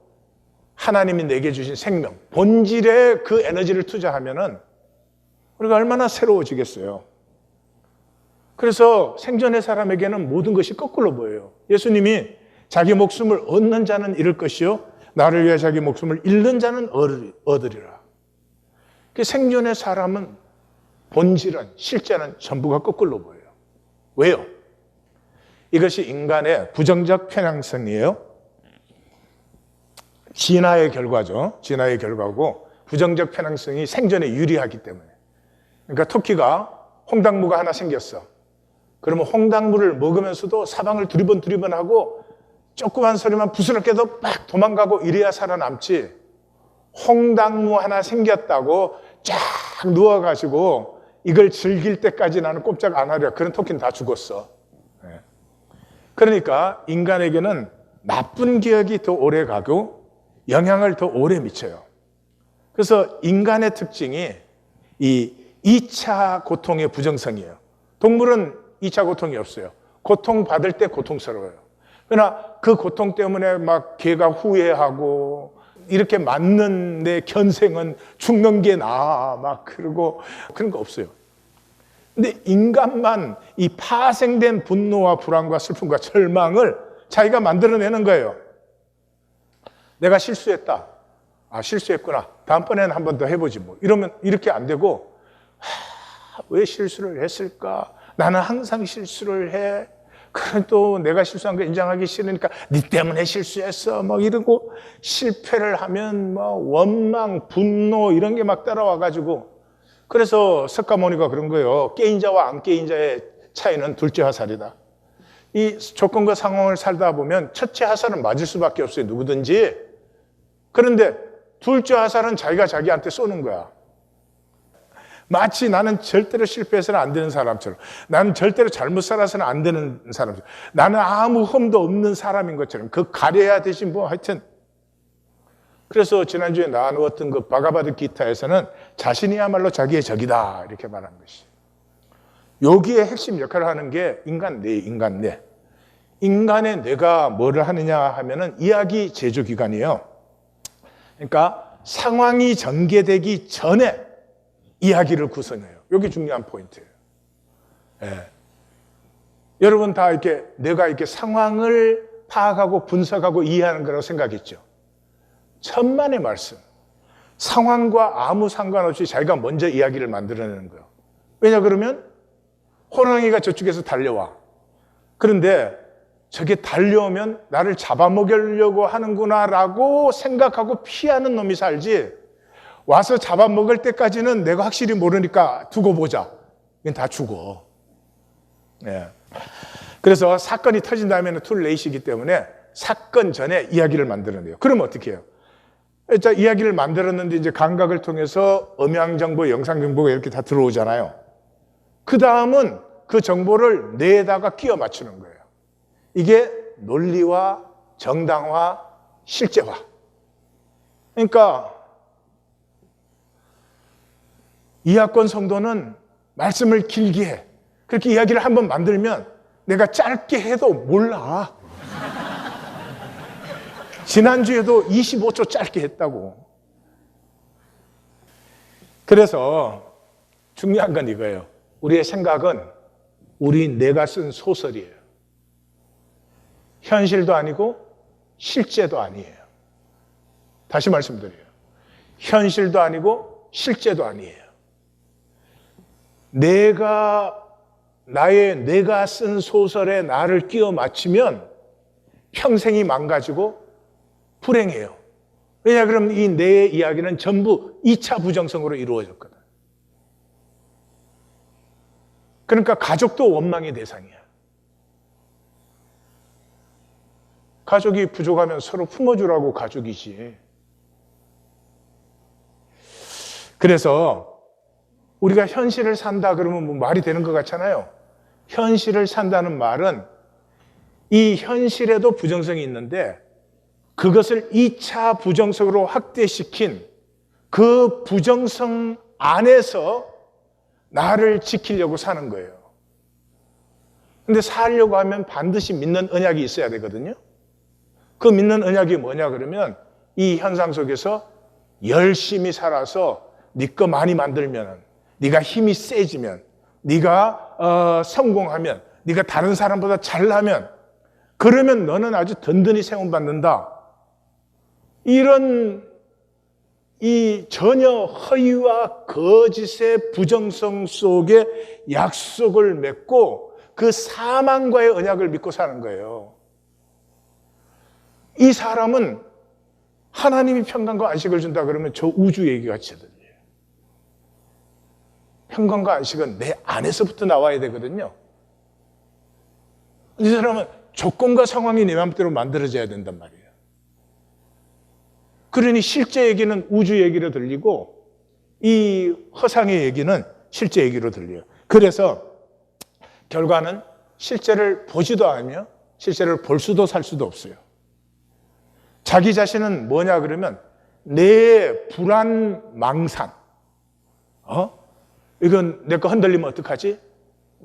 하나님이 내게 주신 생명, 본질에 그 에너지를 투자하면은 우리가 얼마나 새로워지겠어요. 그래서 생존의 사람에게는 모든 것이 거꾸로 보여요. 예수님이 자기 목숨을 얻는 자는 잃을 것이요 나를 위해 자기 목숨을 잃는 자는 얻으리라. 생존의 사람은 본질은 실제는 전부가 거꾸로 보여요. 왜요? 이것이 인간의 부정적 편향성이에요. 진화의 결과죠. 진화의 결과고 부정적 편향성이 생존에 유리하기 때문에. 그러니까 토끼가 홍당무가 하나 생겼어. 그러면 홍당무를 먹으면서도 사방을 두리번하고 조그만 소리만 부스럽게도 막 도망가고 이래야 살아남지. 홍당무 하나 생겼다고 쫙 누워가지고 이걸 즐길 때까지 나는 꼼짝 안 하려. 그런 토끼는 다 죽었어. 그러니까 인간에게는 나쁜 기억이 더 오래 가고 영향을 더 오래 미쳐요. 그래서 인간의 특징이 이 2차 고통의 부정성이에요. 동물은 2차 고통이 없어요. 고통받을 때 고통스러워요. 그러나 그 고통 때문에 막 걔가 후회하고 이렇게 맞는 내 견생은 죽는 게 나아 막 그러고 그런 거 없어요. 근데 인간만 이 파생된 분노와 불안과 슬픔과 절망을 자기가 만들어내는 거예요. 내가 실수했다. 실수했구나. 다음번에는 한 번 더 해보지 뭐. 이러면 이렇게 안 되고 왜 실수를 했을까? 나는 항상 실수를 해. 그럼 또 내가 실수한 거 인정하기 싫으니까 네 때문에 실수했어. 막 이러고 실패를 하면 뭐 원망, 분노 이런 게 막 따라와가지고 그래서 석가모니가 그런 거예요. 깨인 자와 안 깨인 자의 차이는 둘째 화살이다. 이 조건과 상황을 살다 보면 첫째 화살은 맞을 수밖에 없어요. 누구든지. 그런데 둘째 화살은 자기가 자기한테 쏘는 거야. 마치 나는 절대로 실패해서는 안 되는 사람처럼, 나는 절대로 잘못 살아서는 안 되는 사람처럼, 나는 아무 흠도 없는 사람인 것처럼 그 가려야 되지 뭐 하여튼. 그래서 지난주에 나누었던 그 바가바드 기타에서는 자신이야말로 자기의 적이다 이렇게 말한 것이. 여기에 핵심 역할을 하는 게 인간 뇌. 인간의 뇌가 뭐를 하느냐 하면은 이야기 제조기관이에요. 그러니까 상황이 전개되기 전에 이야기를 구성해요. 여기 중요한 포인트예요. 여러분 다 이렇게 내가 이렇게 상황을 파악하고 분석하고 이해하는 거라고 생각했죠. 천만의 말씀. 상황과 아무 상관없이 자기가 먼저 이야기를 만들어내는 거예요. 왜냐 그러면 호랑이가 저쪽에서 달려와. 그런데 저게 달려오면 나를 잡아먹으려고 하는구나라고 생각하고 피하는 놈이 살지, 와서 잡아먹을 때까지는 내가 확실히 모르니까 두고 보자. 이건 다 죽어. 예. 그래서 사건이 터진 다음에는 툴레이시기 때문에 사건 전에 이야기를 만들어내요. 그럼 어떻게 해요? 자, 이야기를 만들었는데 이제 감각을 통해서 음향정보, 영상정보가 이렇게 다 들어오잖아요. 그 다음은 그 정보를 뇌에다가 끼워 맞추는 거예요. 이게 논리와 정당화, 실제화. 그러니까 이하권 성도는 말씀을 길게 해. 그렇게 이야기를 한번 만들면 내가 짧게 해도 몰라. 지난주에도 25초 짧게 했다고. 그래서 중요한 건 이거예요. 우리의 생각은 내가 쓴 소설이에요. 현실도 아니고 실제도 아니에요. 다시 말씀드려요. 현실도 아니고 실제도 아니에요. 내가 쓴 소설에 나를 끼워 맞추면 평생이 망가지고 불행해요. 왜냐, 그럼 이 내 이야기는 전부 2차 부정성으로 이루어졌거든. 그러니까 가족도 원망의 대상이야. 가족이 부족하면 서로 품어주라고 가족이지. 그래서 우리가 현실을 산다 그러면 뭐 말이 되는 것 같잖아요. 현실을 산다는 말은 이 현실에도 부정성이 있는데 그것을 2차 부정성으로 확대시킨 그 부정성 안에서 나를 지키려고 사는 거예요. 근데 살려고 하면 반드시 믿는 언약이 있어야 되거든요. 그 믿는 언약이 뭐냐 그러면 이 현상 속에서 열심히 살아서 네 거 많이 만들면, 네가 힘이 세지면, 네가 성공하면, 네가 다른 사람보다 잘나면, 그러면 너는 아주 든든히 세움받는다. 이런 이 전혀 허위와 거짓의 부정성 속에 약속을 맺고 그 사망과의 언약을 믿고 사는 거예요. 이 사람은 하나님이 평강과 안식을 준다 그러면 저 우주 얘기같이 들려요. 평강과 안식은 내 안에서부터 나와야 되거든요. 이 사람은 조건과 상황이 내 마음대로 만들어져야 된단 말이에요. 그러니 실제 얘기는 우주 얘기로 들리고 이 허상의 얘기는 실제 얘기로 들려요. 그래서 결과는 실제를 보지도 않으며 실제를 볼 수도 살 수도 없어요. 자기 자신은 뭐냐 그러면 내 불안 망상. 이건 내 거 흔들리면 어떡하지?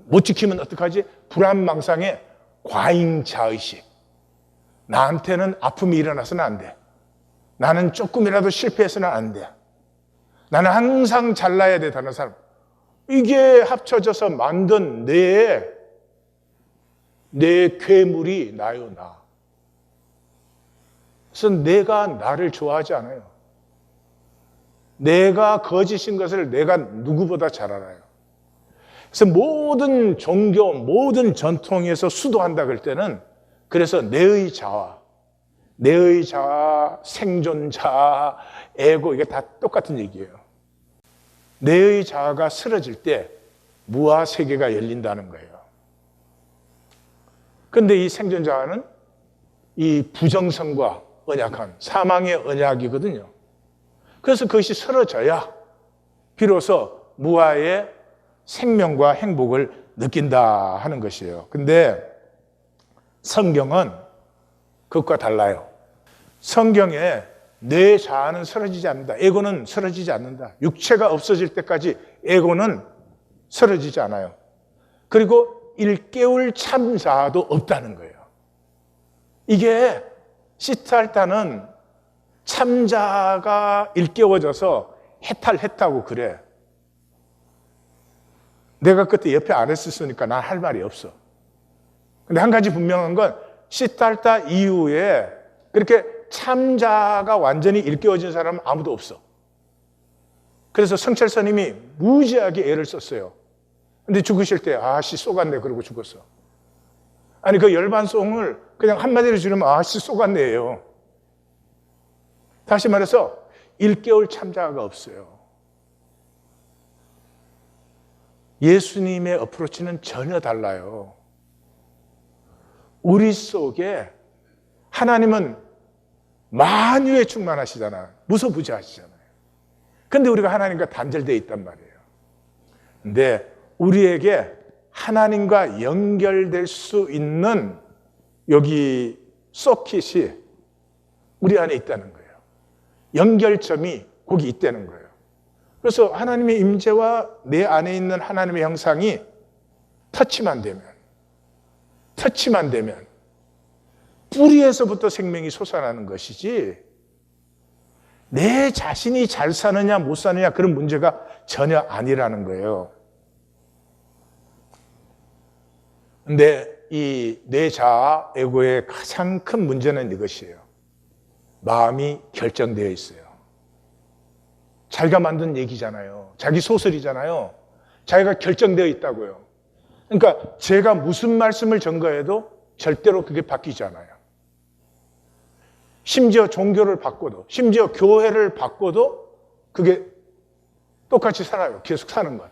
못 지키면 어떡하지? 불안 망상의 과잉자의식. 나한테는 아픔이 일어나서는 안 돼. 나는 조금이라도 실패해서는 안 돼. 나는 항상 잘나야 돼, 다른 사람. 이게 합쳐져서 만든 내 괴물이 나요, 나. 그래서 내가 나를 좋아하지 않아요. 내가 거짓인 것을 내가 누구보다 잘 알아요. 그래서 모든 종교, 모든 전통에서 수도한다 그럴 때는 그래서 내의 자아, 생존 자아, 에고 이게 다 똑같은 얘기예요. 내의 자아가 쓰러질 때 무아 세계가 열린다는 거예요. 그런데 이 생존 자아는 이 부정성과 언약한 사망의 언약이거든요. 그래서 그것이 쓰러져야 비로소 무아의 생명과 행복을 느낀다 하는 것이에요. 근데 성경은 그것과 달라요. 성경에 내 자아는 쓰러지지 않는다. 에고는 쓰러지지 않는다. 육체가 없어질 때까지 에고는 쓰러지지 않아요. 그리고 일깨울 참자도 없다는 거예요. 이게 시트할타는 참자가 일깨워져서 해탈했다고 그래. 내가 그때 옆에 안 했었으니까 난 할 말이 없어. 근데 한 가지 분명한 건 시트할타 이후에 그렇게 참자가 완전히 일깨워진 사람은 아무도 없어. 그래서 성철 스님이 무지하게 애를 썼어요. 근데 죽으실 때 씨 쏘갔네 그러고 죽었어. 아니 그 열반송을 그냥 한마디로 줄이면 아씨 쏘갔네요. 다시 말해서 일깨울 참자가 없어요. 예수님의 어프로치는 전혀 달라요. 우리 속에 하나님은 만유에 충만하시잖아요. 무소부지하시잖아요. 근데 우리가 하나님과 단절되어 있단 말이에요. 근데 우리에게 하나님과 연결될 수 있는 여기 서킷이 우리 안에 있다는 거예요. 연결점이 거기 있다는 거예요. 그래서 하나님의 임재와 내 안에 있는 하나님의 형상이 터치만 되면 뿌리에서부터 생명이 솟아나는 것이지 내 자신이 잘 사느냐 못 사느냐 그런 문제가 전혀 아니라는 거예요. 근데 이 뇌 자아 에고의 가장 큰 문제는 이것이에요. 마음이 결정되어 있어요. 자기가 만든 얘기잖아요. 자기 소설이잖아요. 자기가 결정되어 있다고요. 그러니까 제가 무슨 말씀을 전거해도 절대로 그게 바뀌지 않아요. 심지어 종교를 바꿔도, 심지어 교회를 바꿔도 그게 똑같이 살아요. 계속 사는 건.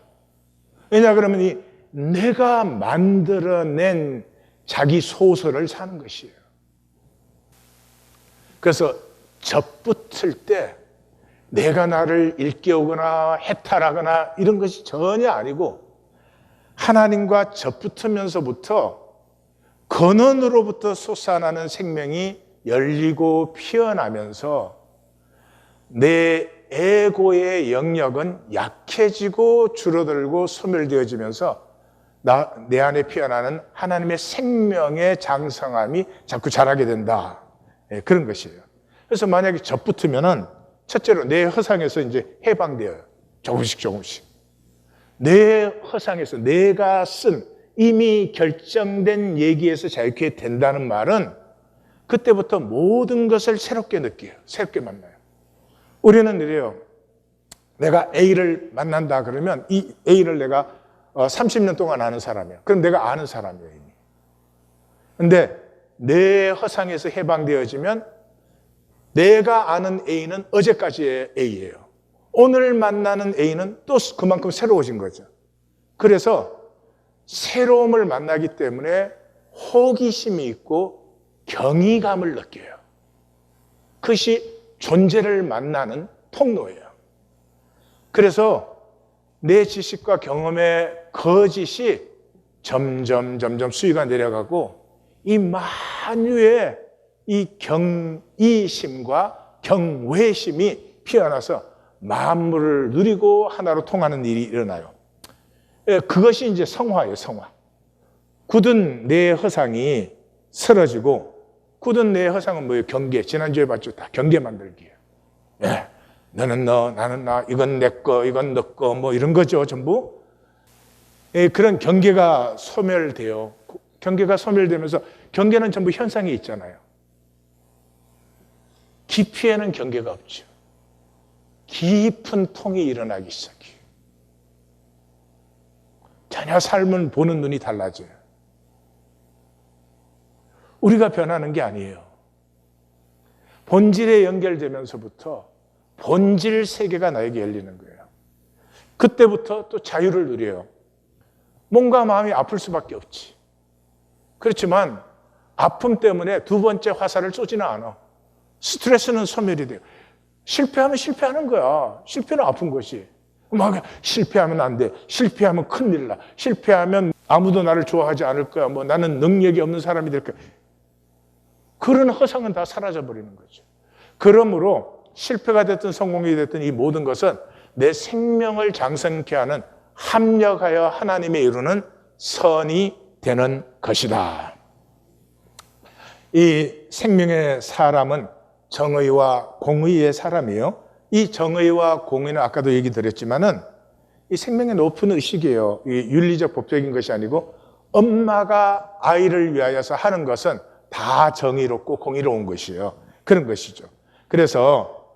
왜냐 그러면 이 내가 만들어낸 자기 소설을 사는 것이에요. 그래서 접붙을 때 내가 나를 일깨우거나 해탈하거나 이런 것이 전혀 아니고 하나님과 접붙으면서부터 근원으로부터 솟아나는 생명이 열리고 피어나면서 내 에고의 영역은 약해지고 줄어들고 소멸되어지면서 내 안에 피어나는 하나님의 생명의 장성함이 자꾸 자라게 된다. 그런 것이에요. 그래서 만약에 접붙으면은 첫째로 내 허상에서 이제 해방되어요. 조금씩. 내 허상에서 내가 쓴 이미 결정된 얘기에서 자유케 된다는 말은 그때부터 모든 것을 새롭게 느껴요. 새롭게 만나요. 우리는 이래요. 내가 A를 만난다 그러면 이 A를 내가 30년 동안 아는 사람이야. 그럼 내가 아는 사람이에요, 이미. 근데 내 허상에서 해방되어지면 내가 아는 A는 어제까지의 A예요. 오늘 만나는 A는 또 그만큼 새로워진 거죠. 그래서 새로움을 만나기 때문에 호기심이 있고 경이감을 느껴요. 그것이 존재를 만나는 통로예요. 그래서 내 지식과 경험의 거짓이 점점 수위가 내려가고 이 만유의 이 경이심과 경외심이 피어나서 만물을 누리고 하나로 통하는 일이 일어나요. 그것이 이제 성화예요, 성화. 굳은 내 허상이 쓰러지고 굳은 내 허상은 뭐예요? 경계. 지난주에 봤죠? 다 경계 만들기예요. 예, 너는 너, 나는 나, 이건 내 거, 이건 너 거, 뭐 이런 거죠, 전부. 예, 그런 경계가 소멸돼요. 경계가 소멸되면서 경계는 전부 현상이 있잖아요. 깊이에는 경계가 없죠. 깊은 통이 일어나기 시작해요. 전혀 삶을 보는 눈이 달라져요. 우리가 변하는 게 아니에요. 본질에 연결되면서부터 본질 세계가 나에게 열리는 거예요. 그때부터 또 자유를 누려요. 몸과 마음이 아플 수밖에 없지. 그렇지만 아픔 때문에 두 번째 화살을 쏘지는 않아. 스트레스는 소멸이 돼요. 실패하면 실패하는 거야. 실패는 아픈 것이. 막 실패하면 안 돼. 실패하면 큰일 나. 실패하면 아무도 나를 좋아하지 않을 거야. 뭐 나는 능력이 없는 사람이 될 거야. 그런 허상은 다 사라져 버리는 거죠. 그러므로 실패가 됐든 성공이 됐든 이 모든 것은 내 생명을 장성케 하는 합력하여 하나님의 이루는 선이 되는 것이다. 이 생명의 사람은 정의와 공의의 사람이에요. 이 정의와 공의는 아까도 얘기 드렸지만은 이 생명의 높은 의식이에요. 이 윤리적 법적인 것이 아니고 엄마가 아이를 위하여서 하는 것은 다 정의롭고 공의로운 것이에요. 그런 것이죠. 그래서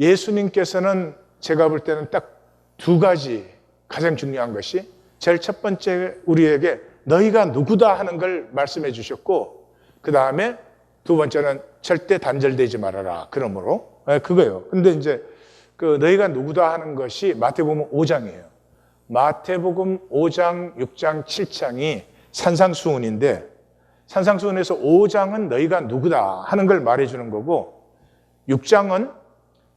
예수님께서는 제가 볼 때는 딱 두 가지 가장 중요한 것이 제일 첫 번째 우리에게 너희가 누구다 하는 걸 말씀해 주셨고, 그 다음에 두 번째는 절대 단절되지 말아라. 그러므로 그거예요. 근데 이제 그 너희가 누구다 하는 것이 마태복음 5장이에요. 마태복음 5장, 6장, 7장이 산상수훈인데, 산상수훈에서 5장은 너희가 누구다 하는 걸 말해주는 거고, 6장은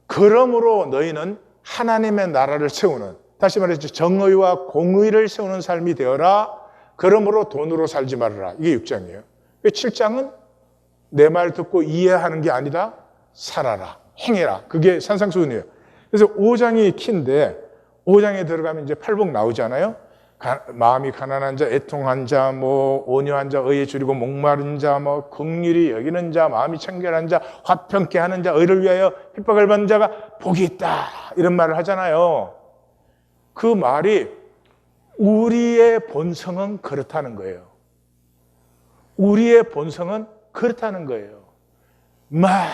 그러므로 너희는 하나님의 나라를 세우는, 다시 말해서 정의와 공의를 세우는 삶이 되어라. 그러므로 돈으로 살지 말아라. 이게 6장이에요. 7장은 내 말 듣고 이해하는 게 아니다. 살아라. 행해라. 그게 산상수훈이에요. 그래서 5장이 키인데, 5장에 들어가면 이제 팔복 나오잖아요. 마음이 가난한 자, 애통한 자, 온유한 자, 의에 줄이고 목마른 자, 긍휼히 여기는 자, 마음이 청결한 자, 화평케 하는 자, 의를 위하여 핍박을 받는 자가 복이 있다. 이런 말을 하잖아요. 그 말이 우리의 본성은 그렇다는 거예요. 우리의 본성은 그렇다는 거예요. 막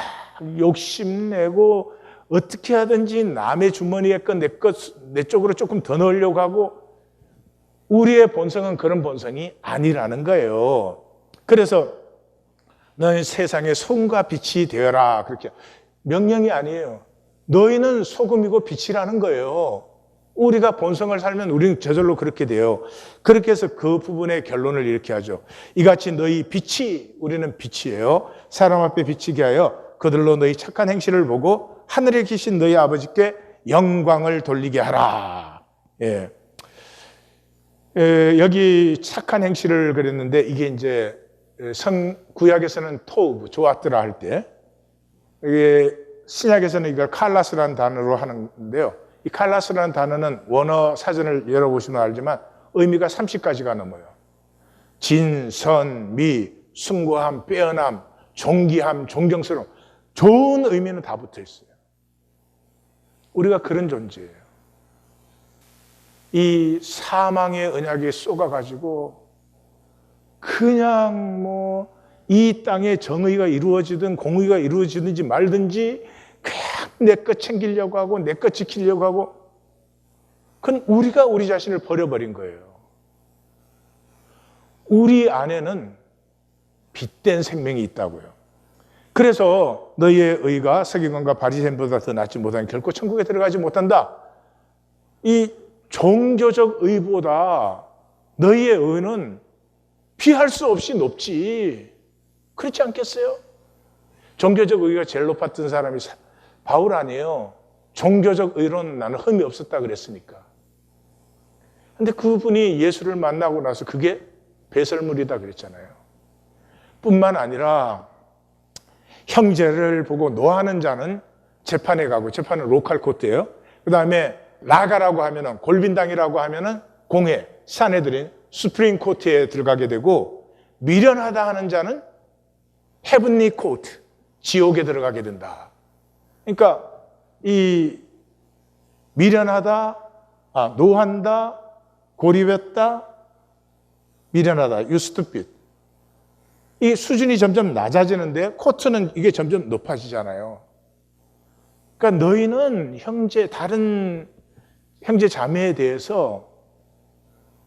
욕심내고 어떻게 하든지 남의 주머니에 거 내 쪽으로 조금 더 넣으려고 하고, 우리의 본성은 그런 본성이 아니라는 거예요. 그래서 너희 세상의 소금과 빛이 되어라. 그렇게 명령이 아니에요. 너희는 소금이고 빛이라는 거예요. 우리가 본성을 살면 우리는 저절로 그렇게 돼요. 그렇게 해서 그 부분의 결론을 이렇게 하죠. 이같이 너희 빛이, 우리는 빛이에요. 사람 앞에 비치게 하여 그들로 너희 착한 행실을 보고 하늘에 계신 너희 아버지께 영광을 돌리게 하라. 예. 여기 착한 행실을 그랬는데, 이게 이제 구약에서는 토브, 좋았더라 할 때, 이게 신약에서는 이걸 칼라스라는 단어로 하는데요. 이 칼라스라는 단어는 원어 사전을 열어보시면 알지만 의미가 30가지가 넘어요. 진, 선, 미, 숭고함, 빼어남, 존귀함, 존경스러움, 좋은 의미는 다 붙어 있어요. 우리가 그런 존재예요. 이 사망의 언약에 쏘가가지고 그냥 이 땅에 정의가 이루어지든 공의가 이루어지든지 말든지 그냥 내 것 챙기려고 하고 내 것 지키려고 하고, 그건 우리가 우리 자신을 버려버린 거예요. 우리 안에는 빛된 생명이 있다고요. 그래서 너희의 의가 서기관과 바리새인보다 더 낫지 못하니 결코 천국에 들어가지 못한다. 이 종교적 의보다 너희의 의는 비할 수 없이 높지. 그렇지 않겠어요? 종교적 의가 제일 높았던 사람이 바울 아니에요. 종교적 의로는 나는 흠이 없었다 그랬으니까. 근데 그분이 예수를 만나고 나서 그게 배설물이다 그랬잖아요. 뿐만 아니라 형제를 보고 노하는 자는 재판에 가고, 재판은 로컬 코트예요. 그 다음에 라가라고 하면은, 골빈당이라고 하면은 공회, 사내들인 수프림 코트에 들어가게 되고, 미련하다 하는 자는 헤븐리 코트, 지옥에 들어가게 된다. 그러니까 이 미련하다, 노한다, 고립했다, 미련하다, you stupid. 이 수준이 점점 낮아지는데 코트는 이게 점점 높아지잖아요. 그러니까 너희는 다른 형제 자매에 대해서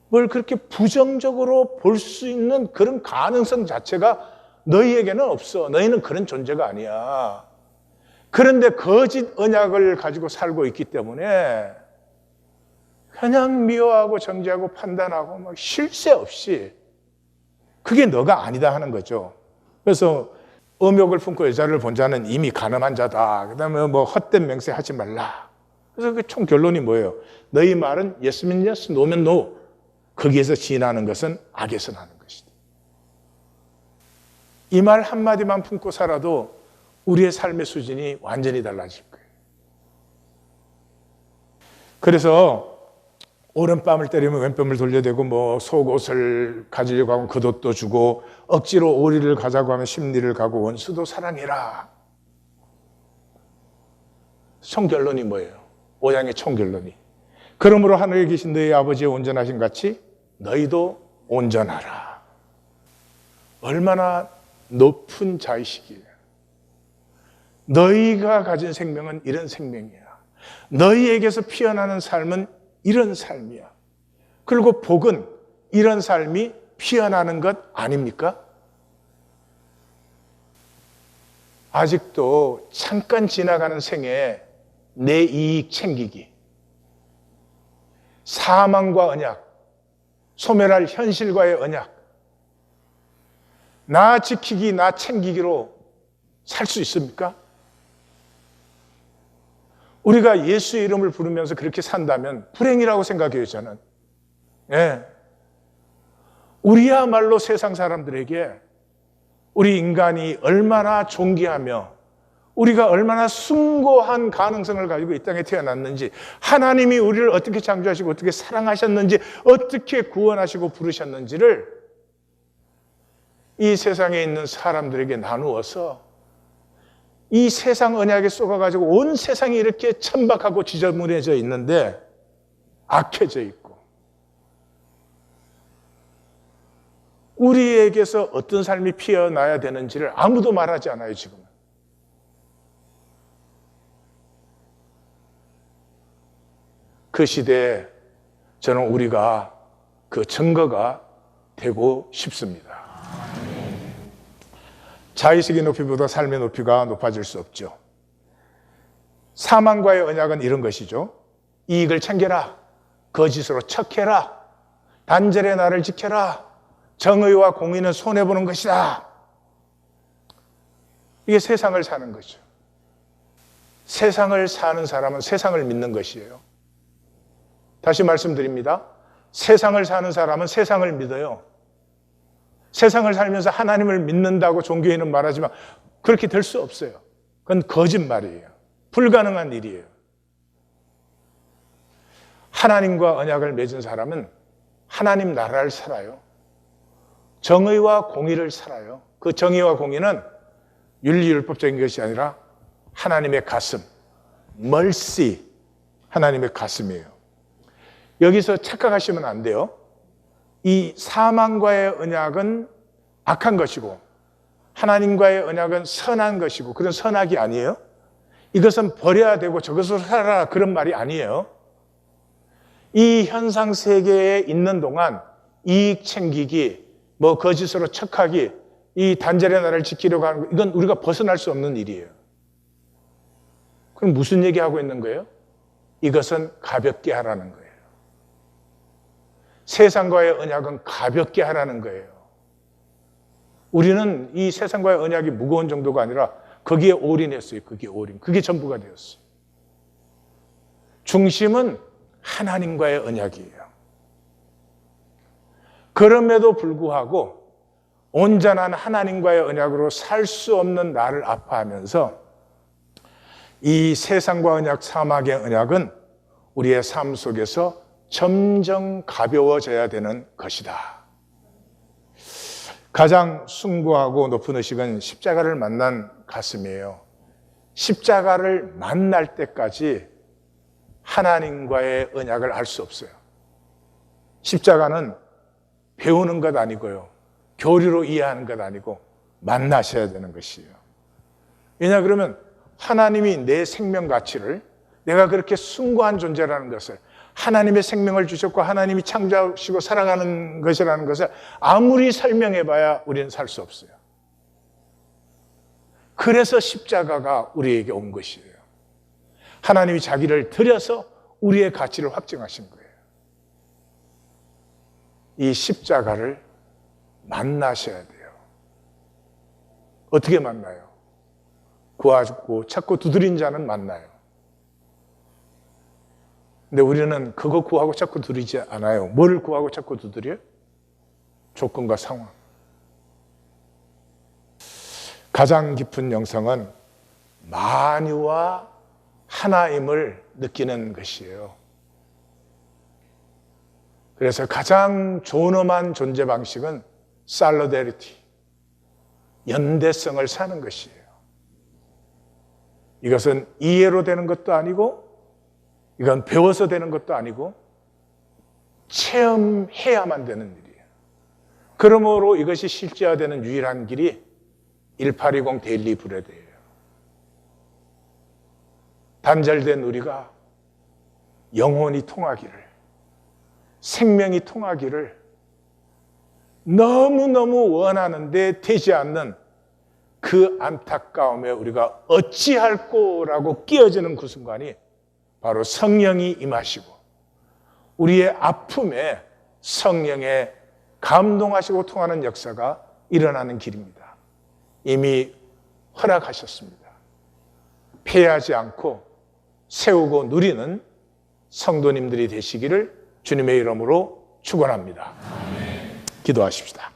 뭘 그렇게 부정적으로 볼 수 있는 그런 가능성 자체가 너희에게는 없어. 너희는 그런 존재가 아니야. 그런데 거짓 언약을 가지고 살고 있기 때문에 그냥 미워하고 정죄하고 판단하고 막 쉴 새 없이, 그게 너가 아니다 하는 거죠. 그래서 음욕을 품고 여자를 본 자는 이미 간음한 자다. 그 다음에 헛된 맹세하지 말라. 그래서 그 총 결론이 뭐예요? 너희 말은 예스면 예스, 노면 노. 거기에서 지나는 것은 악에서 나는 것이다. 이 말 한마디만 품고 살아도 우리의 삶의 수준이 완전히 달라질 거예요. 그래서 오른뺨을 때리면 왼뺨을 돌려대고, 속옷을 가지려고 하면 겉옷도 주고, 억지로 오리를 가자고 하면 십리를 가고, 원수도 사랑해라. 총결론이 뭐예요? 5장의 총결론이, 그러므로 하늘에 계신 너희 아버지의 온전하신 같이 너희도 온전하라. 얼마나 높은 자의식이에요. 너희가 가진 생명은 이런 생명이야. 너희에게서 피어나는 삶은 이런 삶이야. 그리고 복은 이런 삶이 피어나는 것 아닙니까? 아직도 잠깐 지나가는 생에 내 이익 챙기기, 사망과 언약, 소멸할 현실과의 언약, 나 지키기, 나 챙기기로 살 수 있습니까? 우리가 예수의 이름을 부르면서 그렇게 산다면 불행이라고 생각해요, 저는. 예. 우리야말로 세상 사람들에게 우리 인간이 얼마나 존귀하며 우리가 얼마나 숭고한 가능성을 가지고 이 땅에 태어났는지, 하나님이 우리를 어떻게 창조하시고 어떻게 사랑하셨는지, 어떻게 구원하시고 부르셨는지를 이 세상에 있는 사람들에게 나누어서 이 세상 언약에 쏘가가지고 온 세상이 이렇게 천박하고 지저분해져 있는데, 악해져 있고, 우리에게서 어떤 삶이 피어나야 되는지를 아무도 말하지 않아요, 지금은. 그 시대에 저는 우리가 그 증거가 되고 싶습니다. 자의식의 높이보다 삶의 높이가 높아질 수 없죠. 사망과의 언약은 이런 것이죠. 이익을 챙겨라, 거짓으로 척해라, 단절의 나를 지켜라, 정의와 공의는 손해보는 것이다. 이게 세상을 사는 거죠. 세상을 사는 사람은 세상을 믿는 것이에요. 다시 말씀드립니다. 세상을 사는 사람은 세상을 믿어요. 세상을 살면서 하나님을 믿는다고 종교인은 말하지만 그렇게 될 수 없어요. 그건 거짓말이에요. 불가능한 일이에요. 하나님과 언약을 맺은 사람은 하나님 나라를 살아요. 정의와 공의를 살아요. 그 정의와 공의는 윤리율법적인 것이 아니라 하나님의 가슴, mercy, 하나님의 가슴이에요. 여기서 착각하시면 안 돼요. 이 사망과의 언약은 악한 것이고 하나님과의 언약은 선한 것이고, 그런 선악이 아니에요. 이것은 버려야 되고 저것으로 살아라, 그런 말이 아니에요. 이 현상 세계에 있는 동안 이익 챙기기, 뭐 거짓으로 척하기, 이 단절의 나라를 지키려고 하는 거, 이건 우리가 벗어날 수 없는 일이에요. 그럼 무슨 얘기하고 있는 거예요? 이것은 가볍게 하라는 거예요. 세상과의 언약은 가볍게 하라는 거예요. 우리는 이 세상과의 언약이 무거운 정도가 아니라 거기에 올인했어요. 거기에 올인. 그게 전부가 되었어요. 중심은 하나님과의 언약이에요. 그럼에도 불구하고 온전한 하나님과의 언약으로 살 수 없는 나를 아파하면서 이 세상과 언약, 사막의 언약은 우리의 삶 속에서 점점 가벼워져야 되는 것이다. 가장 숭고하고 높은 의식은 십자가를 만난 가슴이에요. 십자가를 만날 때까지 하나님과의 언약을 알 수 없어요. 십자가는 배우는 것 아니고요, 교리로 이해하는 것 아니고 만나셔야 되는 것이에요. 왜냐 그러면 하나님이 내 생명 가치를, 내가 그렇게 숭고한 존재라는 것을, 하나님의 생명을 주셨고 하나님이 창조하시고 사랑하는 것이라는 것을 아무리 설명해봐야 우리는 살 수 없어요. 그래서 십자가가 우리에게 온 것이에요. 하나님이 자기를 들여서 우리의 가치를 확증하신 거예요. 이 십자가를 만나셔야 돼요. 어떻게 만나요? 구하고 찾고 두드린 자는 만나요. 근데 우리는 그거 구하고 찾고 두드리지 않아요. 뭘 구하고 찾고 두드려요? 조건과 상황. 가장 깊은 영성은 만유와 하나임을 느끼는 것이에요. 그래서 가장 존엄한 존재 방식은 살로데리티, 연대성을 사는 것이에요. 이것은 이해로 되는 것도 아니고, 이건 배워서 되는 것도 아니고, 체험해야만 되는 일이에요. 그러므로 이것이 실제화되는 유일한 길이 1820 데일리 브레드예요. 단절된 우리가 영혼이 통하기를, 생명이 통하기를 너무너무 원하는데 되지 않는 그 안타까움에 우리가 어찌할꼬라고 끼어지는 그 순간이 바로 성령이 임하시고 우리의 아픔에 성령의 감동하시고 통하는 역사가 일어나는 길입니다. 이미 허락하셨습니다. 패하지 않고 세우고 누리는 성도님들이 되시기를 주님의 이름으로 축원합니다. 기도하십시다.